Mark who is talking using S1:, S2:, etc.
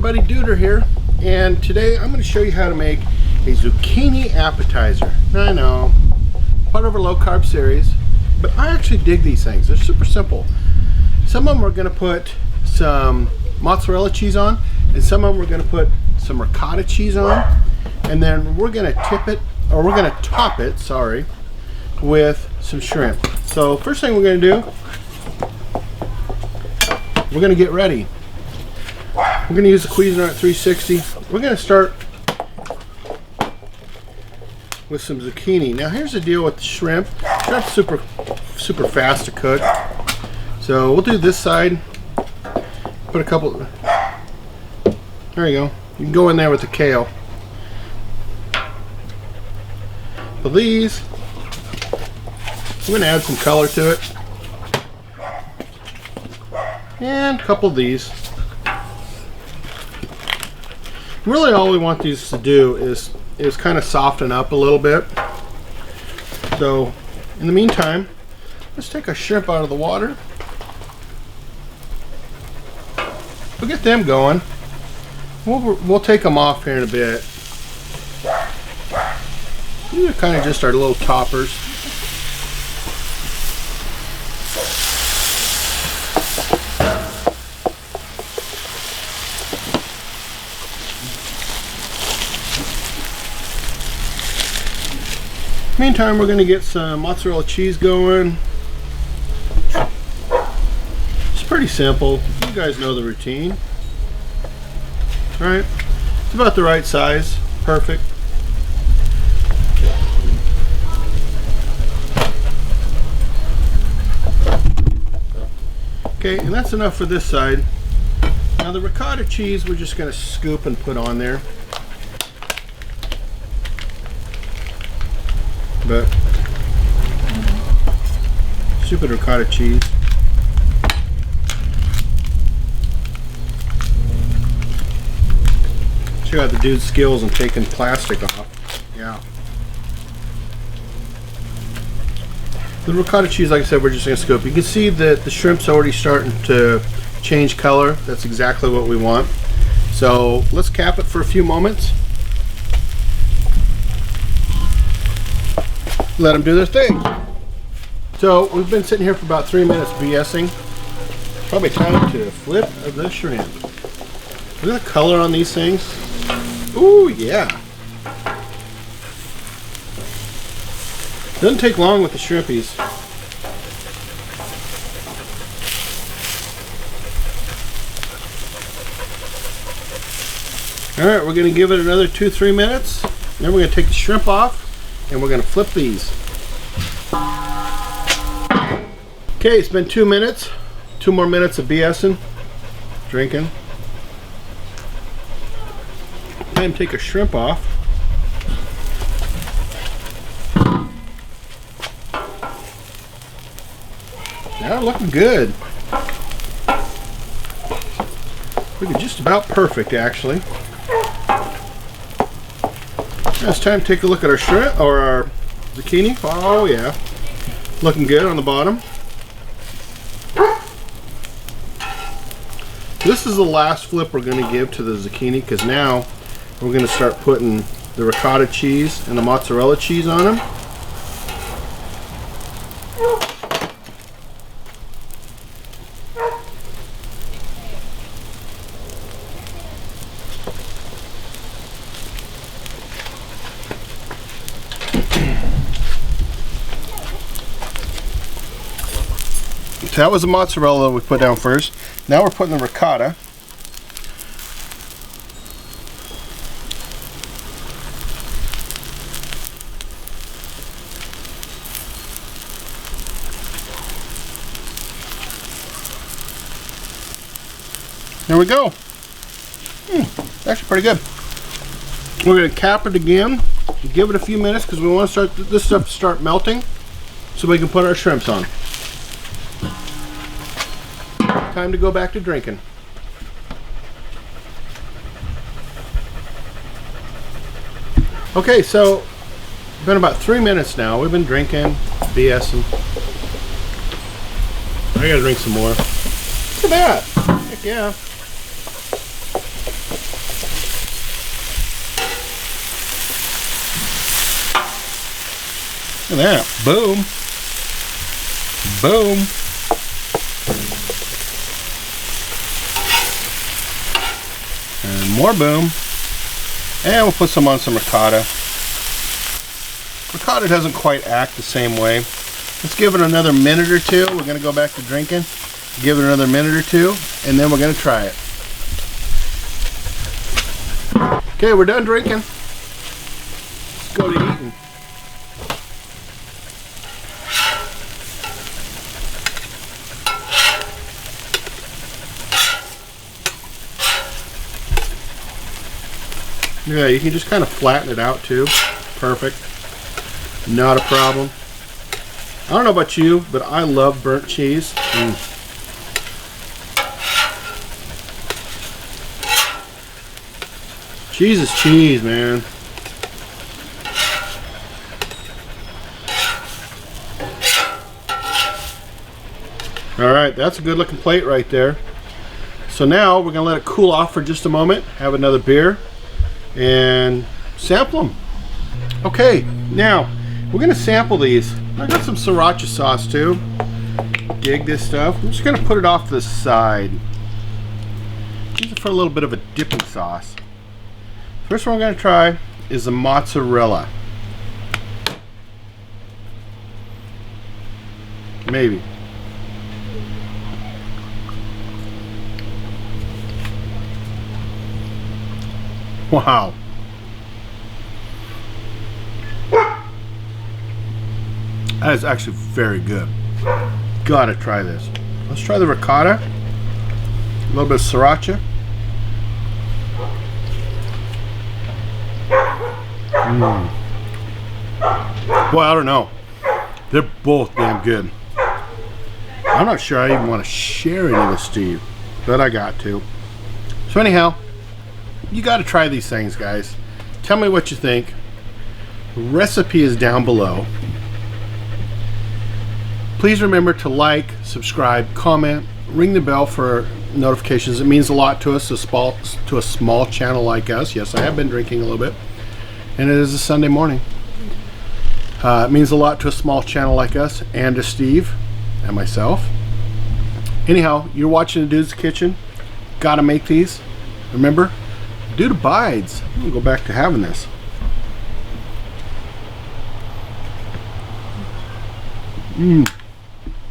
S1: everybody, Duder here, and today I'm going to show you how to make a zucchini appetizer. Now, I know, part of our low carb series, but I actually dig these things. They're super simple. Some of them we're going to put some mozzarella cheese on, and some of them we're going to put some ricotta cheese on, and then we're going to top it, with some shrimp. So first thing we're going to do, we're going to get ready. We're going to use the Cuisinart 360. We're going to start with some zucchini. Now here's the deal with the shrimp. Shrimp's super fast to cook. So we'll do this side. Put a couple. There you go. You can go in there with the kale. But these, I'm going to add some color to it. And a couple of these. Really all we want these to do is kind of soften up a little bit. So in the meantime, let's take our shrimp out of the water. We'll get them going. We'll take them off here in a bit. These are kind of just our little toppers. Meantime, we're going to get some mozzarella cheese going. It's pretty simple. You guys know the routine. Alright, it's about the right size. Perfect. Okay, and that's enough for this side. Now the ricotta cheese we're just going to scoop and put on there. But stupid ricotta cheese. Check out the dude's skills in taking plastic off. Yeah. The ricotta cheese, like I said, we're just going to scoop. You can see that the shrimp's already starting to change color. That's exactly what we want. So let's cap it for a few moments. Let them do their thing. So we've been sitting here for about 3 minutes BSing. Probably time to flip the shrimp. Look at the color on these things. Ooh, yeah. Doesn't take long with the shrimpies. Alright, we're going to give it another 2-3 minutes. Then we're going to take the shrimp off. And we're going to flip these. Okay, it's been 2 minutes. 2 more minutes of BSing. Drinking. Time to take a shrimp off. Now looking good. Looking just about perfect, actually. Now it's time to take a look at our shrimp or our zucchini. Oh yeah, looking good on the bottom. This is the last flip we're going to give to the zucchini, because now we're going to start putting the ricotta cheese and the mozzarella cheese on them. So that was the mozzarella we put down first. Now we're putting the ricotta. There we go. Actually pretty good. We're going to cap it again. Give it a few minutes because we want to start this stuff to start melting so we can put our shrimps on. Time to go back to drinking. Okay, so it's been about 3 minutes now. We've been drinking, BSing. I gotta drink some more. Look at that. Heck yeah. Look at that. Boom. Boom. And more boom. And we'll put some on some ricotta. Ricotta doesn't quite act the same way. Let's give it another minute or two. We're going to go back to drinking. Give it another minute or two, and then we're going to try it. Okay, we're done drinking. Let's go to eating. Yeah, you can just kind of flatten it out too. Perfect. Not a problem. I don't know about you, but I love burnt cheese. Cheese is cheese, man. Alright, that's a good looking plate right there. So now we're going to let it cool off for just a moment, have another beer, and sample them. Okay, now we're going to sample these. I got some sriracha sauce too. Dig this stuff. I'm just going to put it off to the side. Use it for a little bit of a dipping sauce. First one I'm going to try is the mozzarella. Maybe. Wow. That is actually very good. Gotta try this. Let's try the ricotta. A little bit of sriracha. Well, I don't know. They're both damn good. I'm not sure I even want to share any of this to you, but I got to. So anyhow, you got to try these things, guys. Tell me what you think. The recipe is down below. Please remember to like, subscribe, comment, ring the bell for notifications. It means a lot to us, to a small channel like us. Yes, I have been drinking a little bit, and it is a Sunday morning. It means a lot to a small channel like us, and to Steve and myself. Anyhow, you're watching The Dude's Kitchen. Gotta make these. Remember, Dude abides. I'm gonna go back to having this. Mmm.